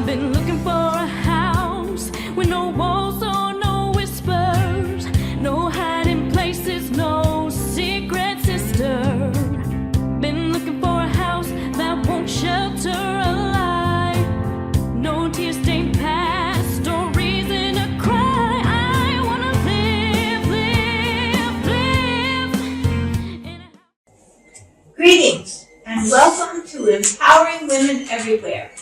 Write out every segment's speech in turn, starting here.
I've been looking for a house with no walls or no whispers, no hiding places, no secret sister. Been looking for a house that won't shelter a lie, no tear-stained past or reason to cry. I wanna live. Greetings and welcome to Empowering Women Everywhere,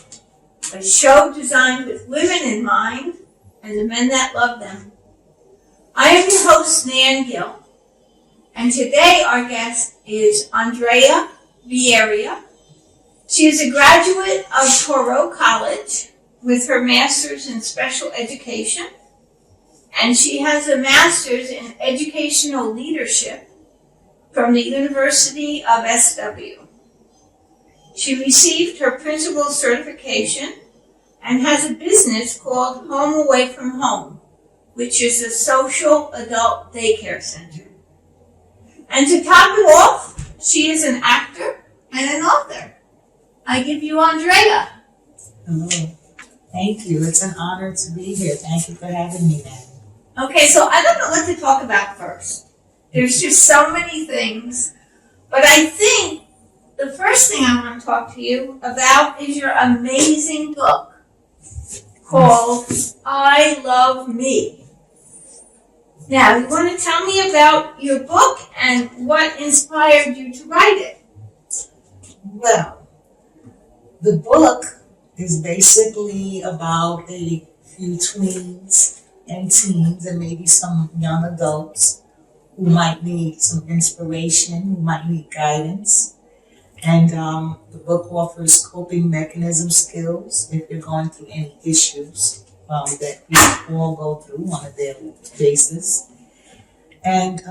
a show designed with women in mind and the men that love them. I am your host, Nan Gill, and today our guest is Andrea Bierria. She is a graduate of Toro College with her master's in special education, and she has a master's in educational leadership from the University of SW. She received her principal certification and has a business called Home Away from Home, which is a social adult daycare center. And to top it off, she is an actor and an author. I give you Andrea. Hello. Thank you. It's an honor to be here. Thank you for having me, Nan. Okay, so I don't know what to talk about first. There's just so many things. But I think the first thing I want to talk to you about is your amazing book called I Love Me. Now, you want to tell me about your book and what inspired you to write it? Well, the book is basically about a few tweens and teens and maybe some young adults who might need some inspiration, who might need guidance. And the book offers coping mechanism skills if you're going through any issues that we all go through on a daily basis. And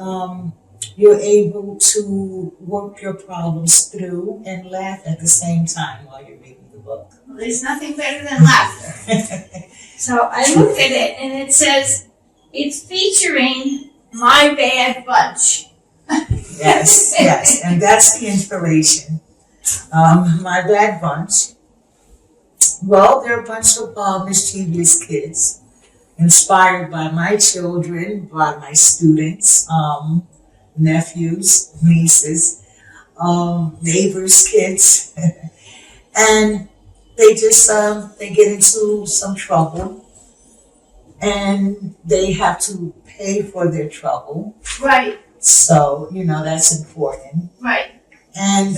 you're able to work your problems through and laugh at the same time while you're reading the book. Well, there's nothing better than laughter. So I looked at it and it says, it's featuring My Bad Bunch. Yes, yes, and that's the inspiration. My Bad Bunch. Well, they're a bunch of mischievous kids, inspired by my children, by my students, nephews, nieces, neighbors' kids, and they just they get into some trouble, and they have to pay for their trouble. Right. So, that's important. Right. And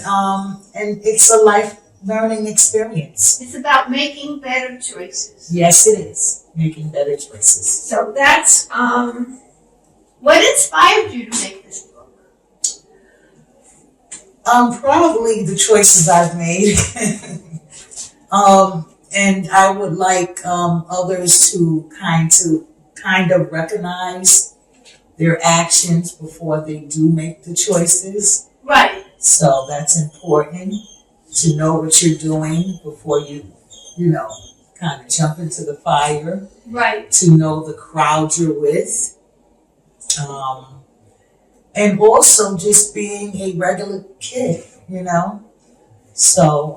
it's a life learning experience. It's about making better choices. Yes, it is. Making better choices. So that's, what inspired you to make this book? Probably the choices I've made. And I would like others to kind of recognize their actions before they do make the choices. Right. So that's important to know what you're doing before you kind of jump into the fire. Right. To know the crowd you're with. And also just being a regular kid, So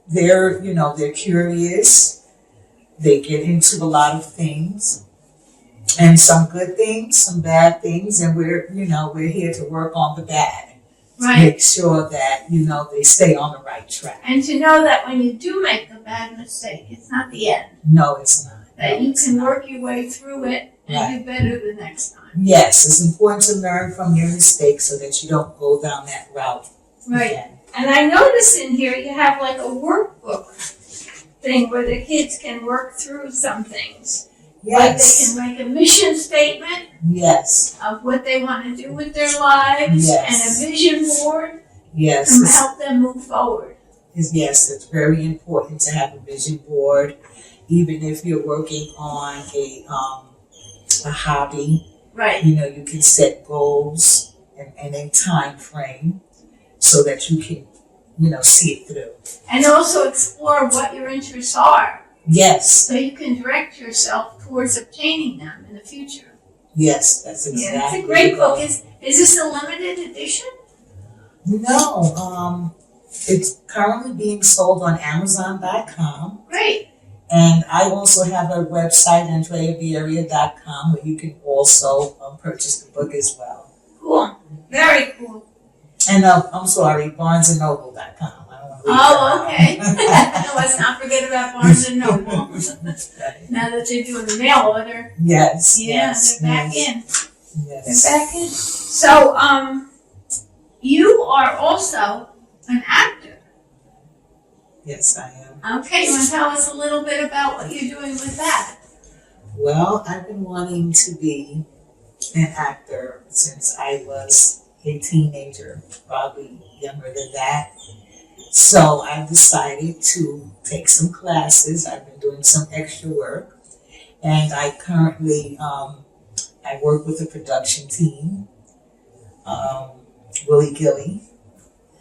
they're curious. They get into a lot of things. And some good things, some bad things, and we're here to work on the bad. Right. To make sure that, they stay on the right track. And to know that when you do make a bad mistake, it's not the end. No, it's not. That you can work your way through it and do better the next time. Yes, it's important to learn from your mistakes so that you don't go down that route. Right. Again. And I notice in here you have like a workbook thing where the kids can work through some things. Yes. Like they can make a mission statement. Yes. Of what they want to do with their lives. Yes. And a vision board. Yes. To help them move forward. Yes, it's very important to have a vision board, even if you're working on a hobby. Right. You can set goals and a time frame so that you can, see it through. And also explore what your interests are. Yes. So you can direct yourself towards obtaining them in the future. Yes, that's exactly. Yeah, it's a great book. Is this a limited edition? No. It's currently being sold on Amazon.com. Great. And I also have a website, AndreaBierria.com, where you can also purchase the book as well. Cool. Very cool. And I'm sorry, BarnesandNoble.com. I don't want to leave Oh, that okay. out. Let's not forget about Barnes and Noble. Now that they're doing the mail order. Yes. Yeah, yes, they're back yes, in. Yes. They're back in. So, you are also an actor. Yes, I am. Okay, you want to tell us a little bit about what you're doing with that? Well, I've been wanting to be an actor since I was a teenager, probably younger than that. So I decided to take some classes. I've been doing some extra work, and I currently I work with a production team, Willie Gilly,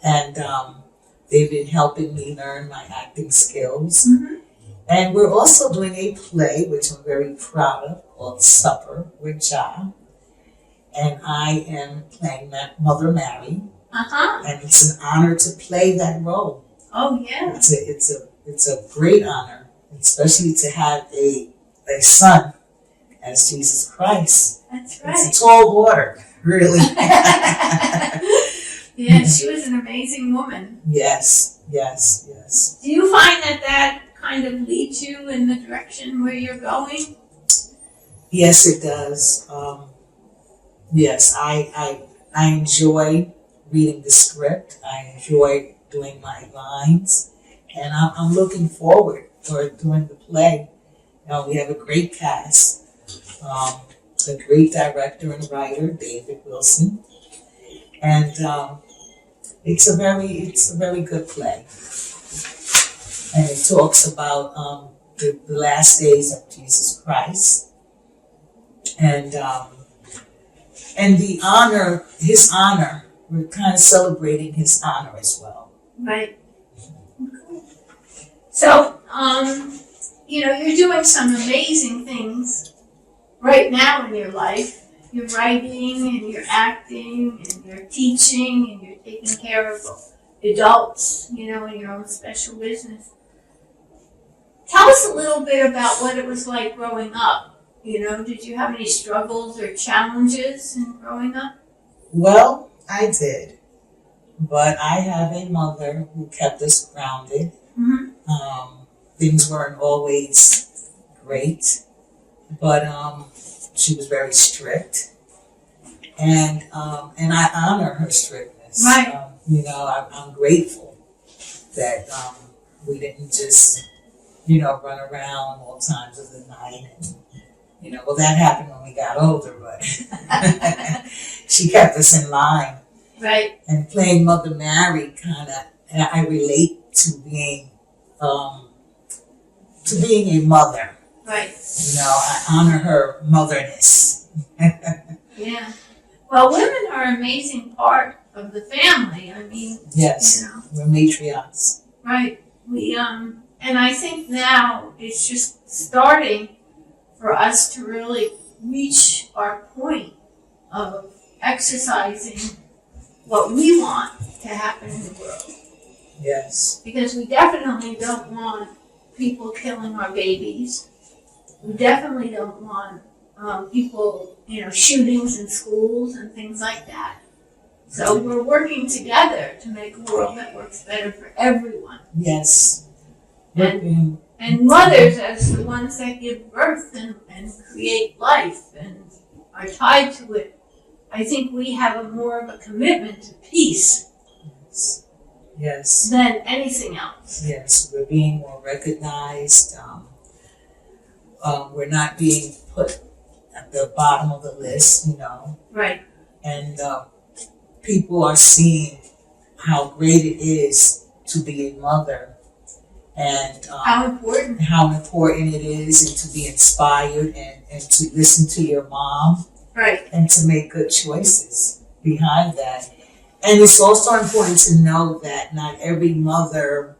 and they've been helping me learn my acting skills. Mm-hmm. And we're also doing a play, which I'm very proud of, called Supper with Ja. And I am playing Mother Mary. Uh-huh. And it's an honor to play that role. Oh, yeah. It's a great honor, especially to have a son as Jesus Christ. That's right. It's a tall order, really. Yeah, she was an amazing woman. Yes. Do you find that kind of leads you in the direction where you're going? Yes, it does. Yes, I enjoy reading the script. I enjoy doing my lines, and I'm looking forward for doing the play. We have a great cast, a great director and writer, David Wilson, and it's a very good play, and it talks about the last days of Jesus Christ, and the honor, his honor. We're kind of celebrating his honor as well. Right. So, you're doing some amazing things right now in your life. You're writing and you're acting and you're teaching and you're taking care of adults, in your own special business. Tell us a little bit about what it was like growing up. Did you have any struggles or challenges in growing up? Well, I did, but I have a mother who kept us grounded. Mm-hmm. Things weren't always great, but she was very strict, and I honor her strictness. Right. I'm grateful that we didn't just run around all times of the night. And, well, that happened when we got older, but she kept us in line. Right. And playing Mother Mary I relate to being a mother. Right. I honor her motherness. Yeah. Well, women are an amazing part of the family. I mean, yes, we're matriarchs. Right. And I think now it's just starting for us to really reach our point of exercising what we want to happen in the world. Yes. Because we definitely don't want people killing our babies. We definitely don't want people, shootings in schools and things like that. So we're working together to make a world that works better for everyone. Yes. And mothers as the ones that give birth and create life and are tied to it. I think we have more of a commitment to peace. Yes. Than anything else. Yes, we're being more recognized. We're not being put at the bottom of the list, Right. And people are seeing how great it is to be a mother, and how important it is, and to be inspired and to listen to your mom. Right. And to make good choices behind that. And it's also important to know that not every mother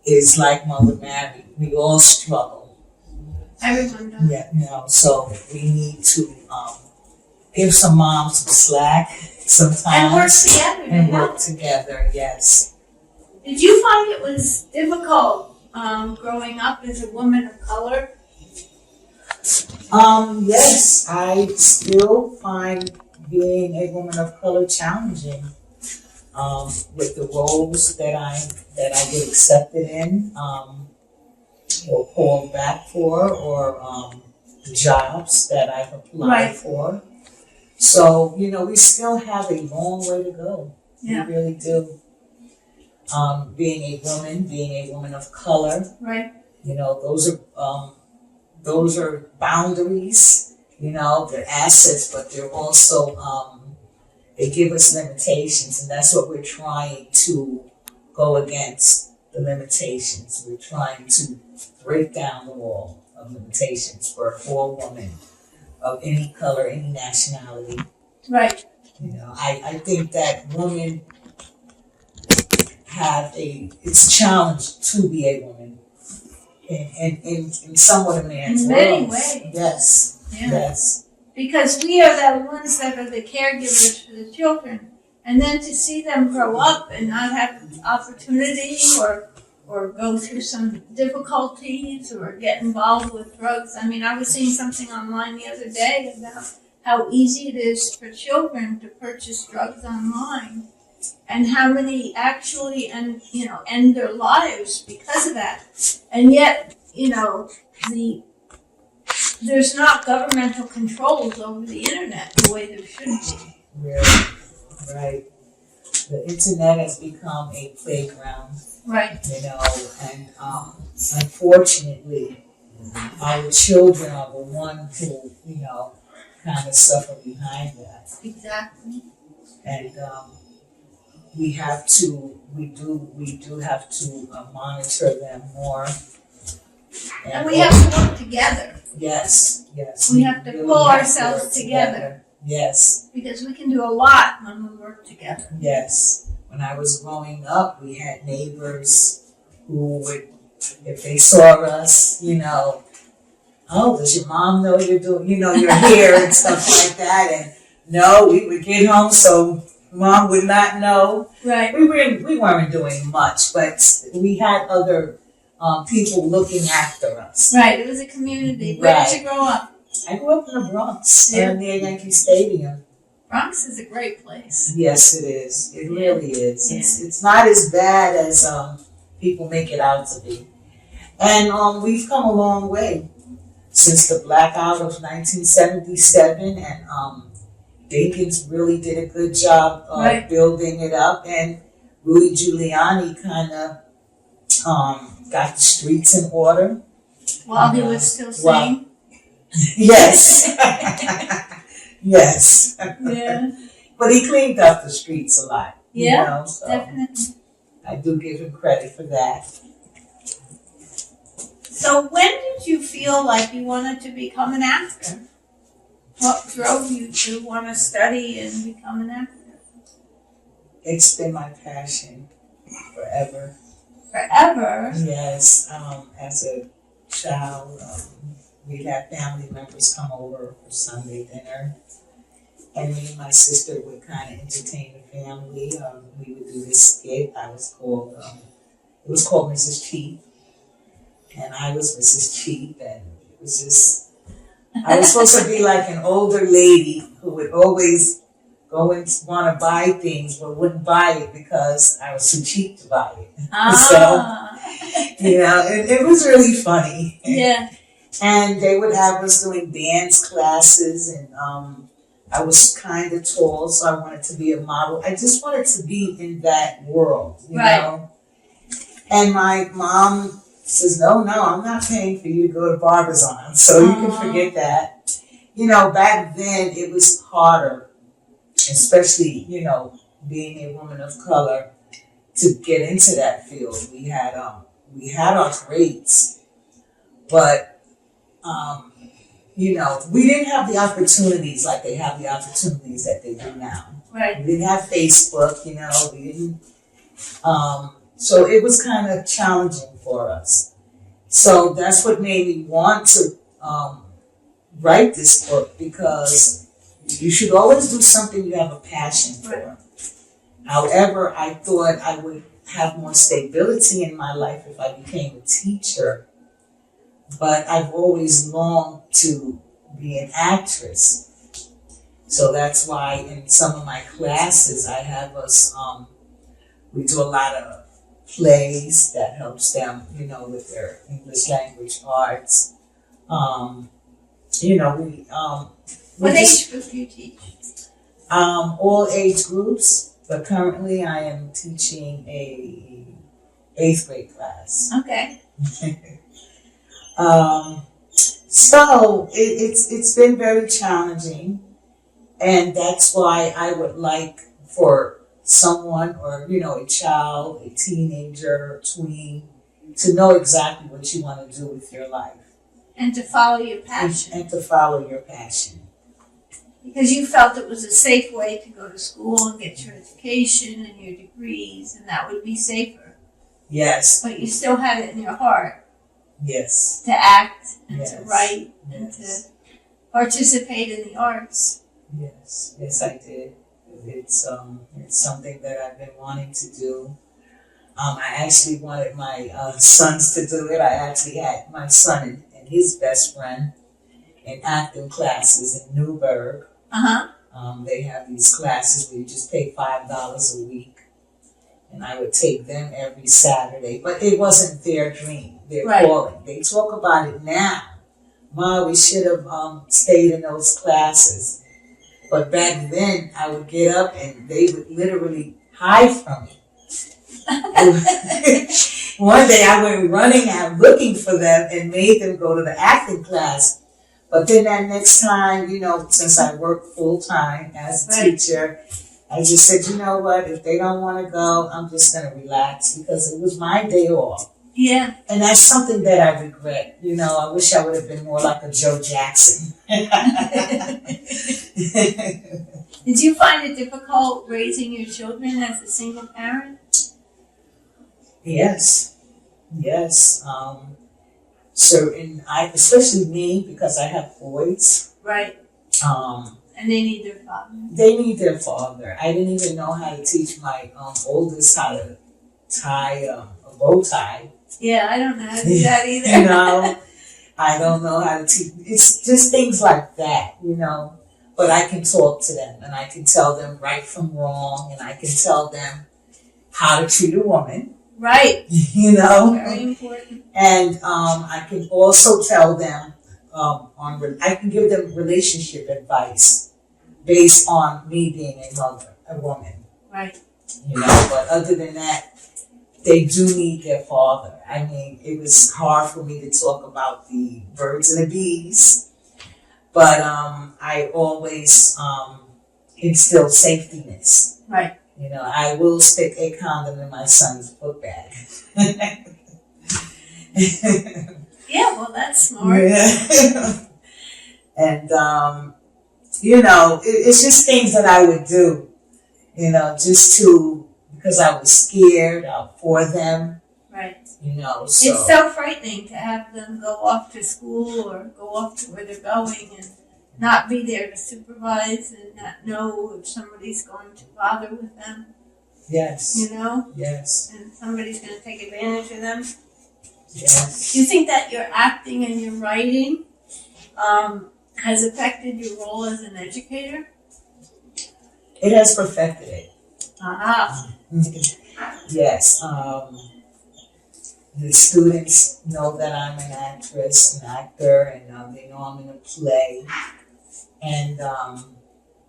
is like Mother Mary. We all struggle. Everyone does. Yeah, so we need to give some moms some slack sometimes. And work together. Yes. Did you find it was difficult growing up as a woman of color? Yes, I still find being a woman of color challenging. With the roles that I get accepted in, or called back for, or the jobs that I've applied Right. for. So, we still have a long way to go. Yeah. We really do. Being a woman of color, Right. those are boundaries, they're assets, but they're also, they give us limitations, and that's what we're trying to go against, the limitations. We're trying to break down the wall of limitations for a woman of any color, any nationality. Right. I think that women it's challenged to be a woman in somewhat a man's In world. many ways. Yes. Yeah. Yes. Because we are the ones that are the caregivers for the children. And then to see them grow up and not have opportunity or go through some difficulties or get involved with drugs. I mean, I was seeing something online the other day about how easy it is for children to purchase drugs online and how many actually end their lives because of that. And yet, there's not governmental controls over the internet the way there should be. Really, right. The internet has become a playground, Right. and unfortunately, our children are the ones who, kind of suffer behind that. Exactly. And we do have to monitor them more. And we have to work together. Yes. We have to really pull have to ourselves work together. Yes. Because we can do a lot when we work together. Yes. When I was growing up, we had neighbors who would, if they saw us, oh, does your mom know you're doing, you're here and stuff like that. And no, we would get home so mom would not know. Right. We weren't doing much, but we had other people looking after us. Right. It was a community. Where did you grow up? I grew up in the Bronx, Yeah. near Yankee Stadium. Bronx is a great place. Yes, it is. It really is. Yeah. It's not as bad as people make it out to be. And we've come a long way since the blackout of 1977, and Dinkins really did a good job Right. building it up, and Rudy Giuliani kind of got the streets in order. While he was still sane. Yes. Yes. Yeah. But he cleaned up the streets a lot. Yeah, so definitely. I do give him credit for that. So when did you feel like you wanted to become an actor? What drove you to want to study and become an actor? It's been my passion forever. Forever? Yes. As a child, we'd have family members come over for Sunday dinner. And me and my sister would kind of entertain the family. We would do this skit. It was called Mrs. Cheap. And I was Mrs. Cheap. And it was just, I was supposed to be like an older lady who would always go and want to buy things, but wouldn't buy it because I was too cheap to buy it. Ah. It was really funny. Yeah. And they would have us doing dance classes, and I was kind of tall, so I wanted to be a model. I just wanted to be in that world, you know. And my mom says, no, I'm not paying for you to go to Barbizon, so you can forget that. Back then it was harder, especially, being a woman of color, to get into that field. We had our grades, but we didn't have the opportunities like they have the opportunities that they do now. Right. We didn't have Facebook, we didn't. So it was kind of challenging for us. So that's what made me want to write this book, because you should always do something you have a passion for. Right. However, I thought I would have more stability in my life if I became a teacher. But I've always longed to be an actress. So that's why in some of my classes I have us, we do a lot of plays that helps them, with their English language arts. What age group do you teach? All age groups, but currently I am teaching a 8th grade class. Okay. So it's been very challenging, and that's why I would like for someone or a child, a teenager, tween, to know exactly what you want to do with your life. And to follow your passion. And to follow your passion. Because you felt it was a safe way to go to school and get your education and your degrees, and that would be safer. Yes. But you still had it in your heart. Yes. To act and Yes. to write and to participate in the arts. Yes. Yes, I did. It's something that I've been wanting to do. I actually wanted my sons to do it. I actually had my son and his best friend in acting classes in Newburgh. They have these classes where you just pay $5 a week. And I would take them every Saturday. But it wasn't their dream, their calling. They talk about it now. Ma, we should have stayed in those classes. But back then, I would get up and they would literally hide from me. One day I went running out looking for them and made them go to the acting class. But then that next time, since I worked full time as a teacher, I just said, you know what, if they don't want to go, I'm just going to relax because it was my day off. Yeah. And that's something that I regret. I wish I would have been more like a Joe Jackson. Did you find it difficult raising your children as a single parent? Yes. Especially me, because I have boys. Right. And they need their father. They need their father. I didn't even know how to teach my oldest how to tie a bow tie. Yeah, I don't know how to do that either. I don't know how to teach. It's just things like that, But I can talk to them, and I can tell them right from wrong, and I can tell them how to treat a woman. Right. Very important. And I can also tell them, I can give them relationship advice based on me being a woman. Right. But other than that, they do need their father. I mean, it was hard for me to talk about the birds and the bees, but I always instill safetyness. Right. I will stick a condom in my son's book bag. Yeah, well, that's smart. Yeah. And, it's just things that I would do, because I was scared for them. Right. So. It's so frightening to have them go off to school or go off to where they're going and not be there to supervise and not know if somebody's going to bother with them. Yes. Yes. And somebody's going to take advantage of them. Yes. Do you think that your acting and your writing has affected your role as an educator? It has perfected it. Yes. The students know that I'm an actress, an actor, and they know I'm in a play. And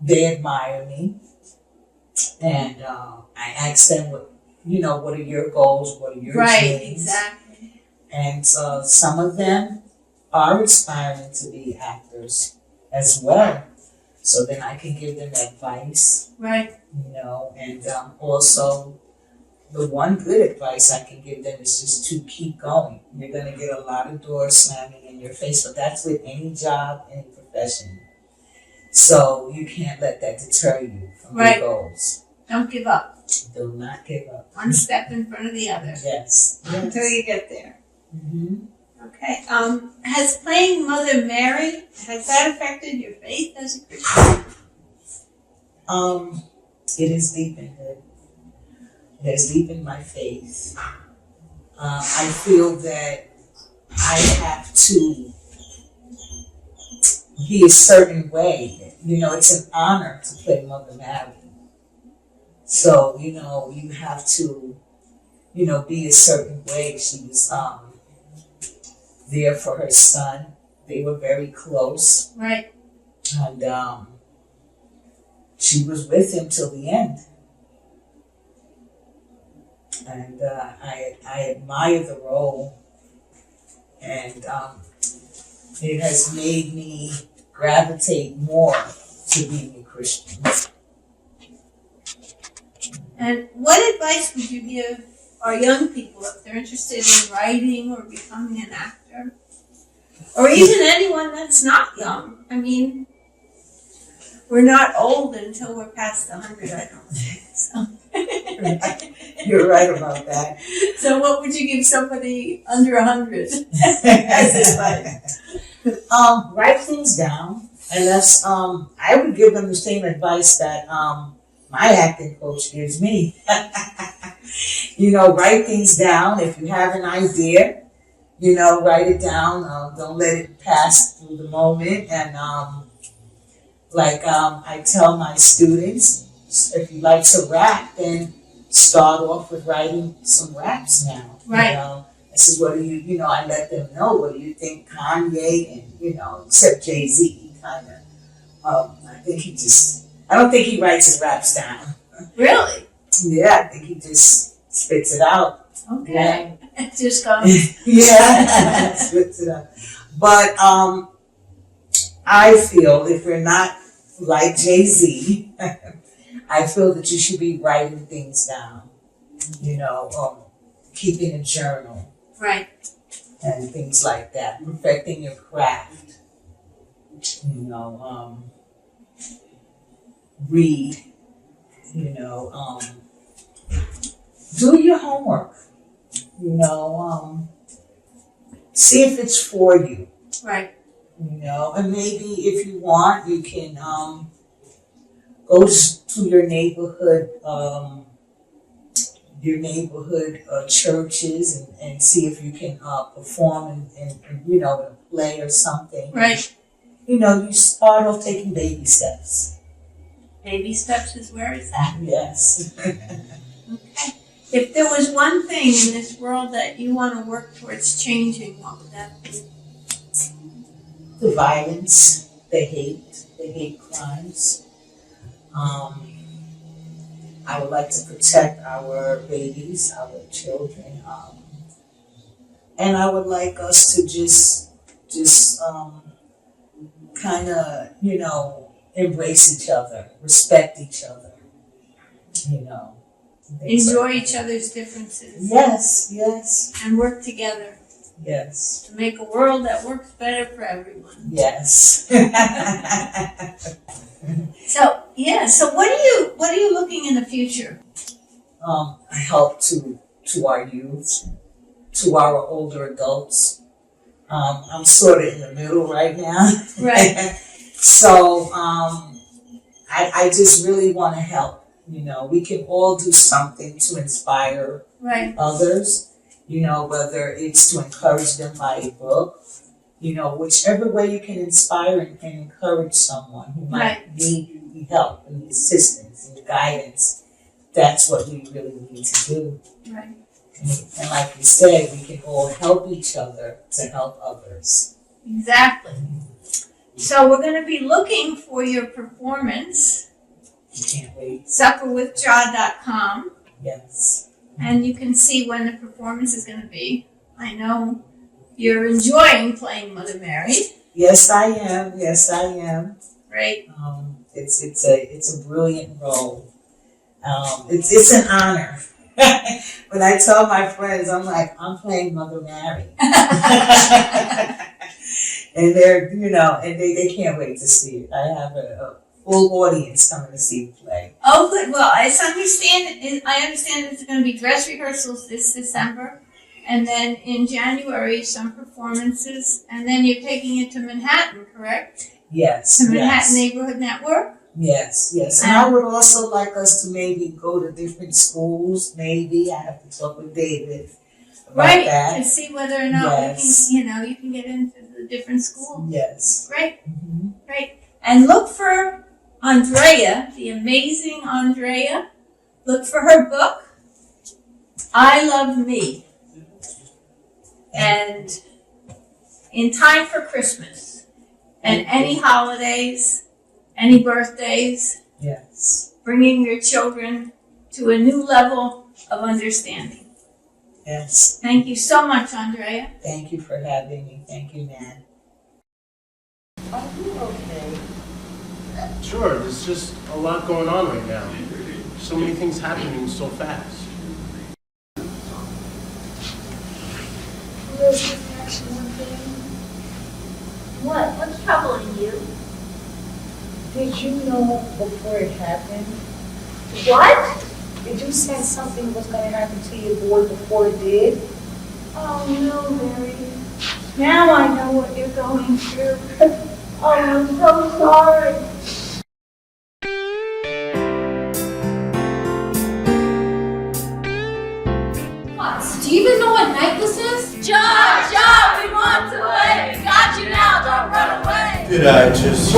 they admire me. And I ask them, what are your goals? What are your dreams? Right, exactly. And some of them are aspiring to be actors as well. So then I can give them advice. Right. And also the one good advice I can give them is just to keep going. You're going to get a lot of doors slamming in your face, but that's with any job, any profession. So you can't let that deter you from your goals. Don't give up. Do not give up. One step in front of the other. Yes. Until you get there. Mm-hmm. Okay. Has playing Mother Mary, has that affected your faith as a Christian? It is deepened it. There's deep in my faith. I feel that I have to be a certain way. It's an honor to play Mother Mary. So, you have to, be a certain way. She was there for her son. They were very close. Right. And she was with him till the end. And I admire the role. And it has made me gravitate more to being a Christian. And what advice would you give our young people if they're interested in writing or becoming an actor? Or even anyone that's not young. I mean, we're not old until we're past 100, I don't think. So. You're right about that. So what would you give somebody under 100 as advice? Write things down. And that's, I would give them the same advice that my acting coach gives me. Write things down. If you have an idea, write it down. Don't let it pass through the moment. And I tell my students, if you like to rap, then start off with writing some raps now. Right. This is what do you, I let them know, what do you think Kanye and, except Jay-Z, he kind of, I don't think he writes his raps down. Really? Yeah, I think he just spits it out. Okay. Yeah. It just comes. Yeah, spits it out. But I feel if you're not like Jay-Z, I feel that you should be writing things down, keeping a journal. Right. And things like that, perfecting your craft. Read, do your homework, see if it's for you. Right. And maybe if you want, you can go to your neighborhood churches and see if you can perform in a play or something. Right. You start off taking baby steps. Baby steps is where it's at. Yes. Okay. If there was one thing in this world that you want to work towards changing, what would that be? The violence, the hate crimes. I would like to protect our babies, our children, and I would like us to just kind of, embrace each other, respect each other, Enjoy each other's differences. Yes. And work together. Yes. To make a world that works better for everyone. Yes. So what are you looking in the future? Help to our youth, to our older adults. I'm sort of in the middle right now. Right. So I just really want to help. We can all do something to inspire others, whether it's to encourage them by a book, whichever way you can inspire and encourage someone who might need the help and the assistance and the guidance. That's what we really need to do. Right. And like you said, we can all help each other to help others. Exactly. So we're going to be looking for your performance. You can't wait. Supperwithjaw.com. Yes. And you can see when the performance is going to be. I know you're enjoying playing Mother Mary. Yes, I am. Great. It's a brilliant role. It's an honor. When I tell my friends, I'm like, I'm playing Mother Mary. And they're, and they can't wait to see it. I have a full audience coming to see the play. Oh, good. Well, I understand it's going to be dress rehearsals this December, and then in January some performances, and then you're taking it to Manhattan, correct? Yes. To Manhattan Neighborhood Network. Yes, yes. And I would also like us to maybe go to different schools, maybe. I have to talk with David about that. To see whether or not Yes. we can, you can get into the different schools. Yes. Right, Mm-hmm. right. And look for Andrea, the amazing Andrea. Look for her book, I Love Me. And in time for Christmas and any holidays, any birthdays, Yes. bringing your children to a new level of understanding. Yes. Thank you so much, Andrea. Thank you for having me. Thank you, Nan. Are you okay? Sure, there's just a lot going on right now. So many things happening so fast. Liz, actually one thing. What? What's troubling you? Did you know before it happened? What? Did you sense something was going to happen to your boy before it did? Oh no, Mary. Now I know what you're going through. Oh, I'm so sorry. What? Do you even know what night this is? John, we want to play. We got you now, don't run away. Did I just...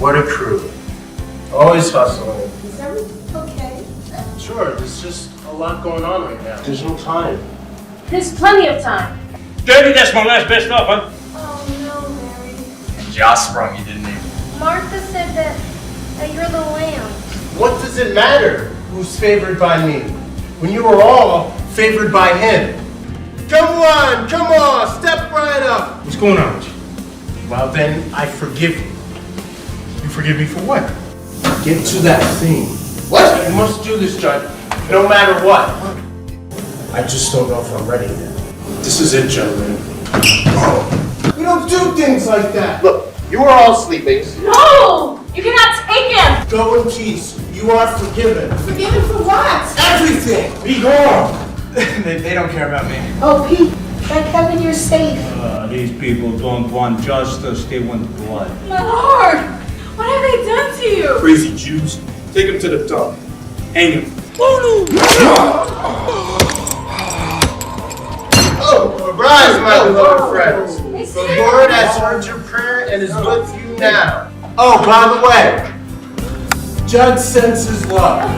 What a crew. Always hustling. Is everything okay? Sure, there's just a lot going on right now. There's no time. There's plenty of time. David, that's my last best offer. Oh no, Mary. And Josh sprung you, didn't he? Martha said that you're the lamb. What does it matter who's favored by me when you were all favored by him? Come on, step right up. What's going on with you? Well then, I forgive you. You forgive me for what? Get to that thing. What? You must do this, Judge, no matter what. I just don't know if I'm ready yet. This is it, gentlemen. We don't do things like that. Look, you are all sleeping. No! You cannot take him! Go in peace. You are forgiven. Forgiven for what? Everything. Be gone. they don't care about me. Oh, Pete, thank heaven you're safe. These people don't want justice, they want blood. My lord! What have they done to you? Crazy Jews. Take him to the dump. Hang him. Oh, rise, my beloved friends. The Lord has heard your prayer and is with you now. Oh, by the way, Judge sends his love.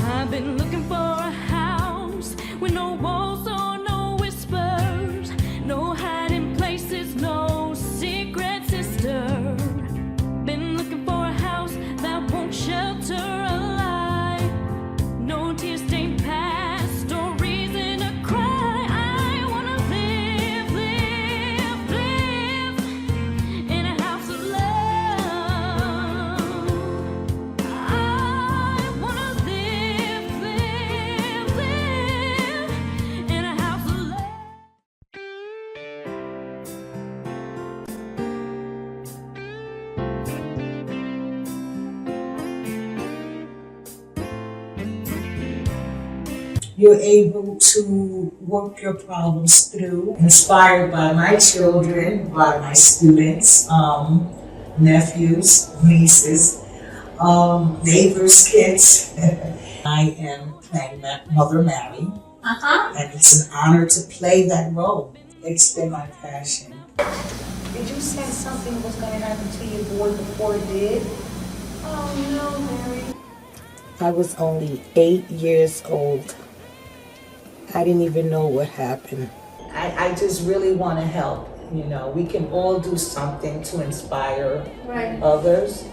I've been looking for a house with no walls or no whispers, no hiding places, no secret sister. Been looking for a house that won't shelter a lie, no tear-stained past or reason to cry. I wanna live, live, live in a house of love. I wanna live, live, live in a house of love. You're able to work your problems through, inspired by my children, by my students, nephews, nieces, neighbors' kids. I am playing Mother Mary, and it's an honor to play that role. It's been my passion. Did you sense something was going to happen to your boy before it did? Oh no, Mary. I was only 8 years old. I didn't even know what happened. I just really want to help. You know, we can all do something to inspire Right. others.